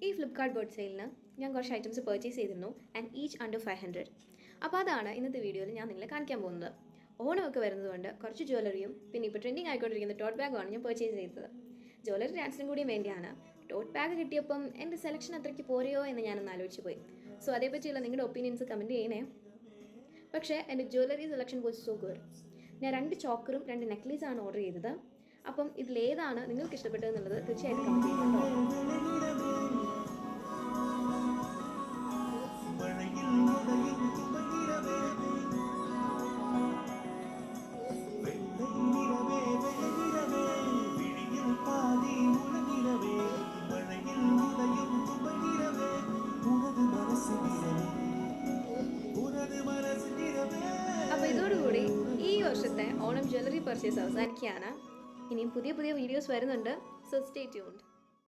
ഈ ഫ്ലിപ്കാർട്ട് ബോട്ട് സെയിലിന് ഞാൻ കുറച്ച് ഐറ്റംസ് പർച്ചേസ് ചെയ്തിരുന്നു ആൻഡ് ഈച്ച് അണ്ടർ 500. അപ്പോൾ അതാണ് ഇന്നത്തെ വീഡിയോയിൽ ഞാൻ നിങ്ങളെ കാണിക്കാൻ പോകുന്നത്. ഓണമൊക്കെ വരുന്നതുകൊണ്ട് കുറച്ച് ജ്വല്ലറിയും പിന്നെ ഇപ്പോൾ ട്രെൻഡിങ് ആയിക്കൊണ്ടിരിക്കുന്ന ടോട്ട് ബാഗുമാണ് ഞാൻ പർച്ചേസ് ചെയ്തത്. ജ്വല്ലറി ഡാൻസിനും കൂടിയും വേണ്ടിയാണ്. ടോട്ട് ബാഗ് കിട്ടിയപ്പം എൻ്റെ സെലക്ഷൻ അത്രയ്ക്ക് പോരെയോ എന്ന് ഞാനൊന്ന് ആലോചിച്ച് പോയി. സോ അതേപറ്റിയുള്ള നിങ്ങളുടെ ഒപ്പീനിയൻസ് കമൻറ്റ് ചെയ്യണേ. പക്ഷേ എൻ്റെ jewellery selection was so good. ഞാൻ 2 ചോക്കറും 2 നെക്ലേസാണ് ഓർഡർ ചെയ്തത്. അപ്പം ഇതിലേതാണ് നിങ്ങൾക്ക് ഇഷ്ടപ്പെട്ടതെന്നുള്ളത് തീർച്ചയായിട്ടും കമൻറ്റ് ചെയ്യുന്നുണ്ടോ. അപ്പോൾ ഇതോടുകൂടി ഈ വർഷത്തെ ഓണം ജ്വല്ലറി പർച്ചേസ് അവസാനിക്കുകയാണ്. ഇനിയും പുതിയ വീഡിയോസ് വരുന്നുണ്ട്. So stay tuned.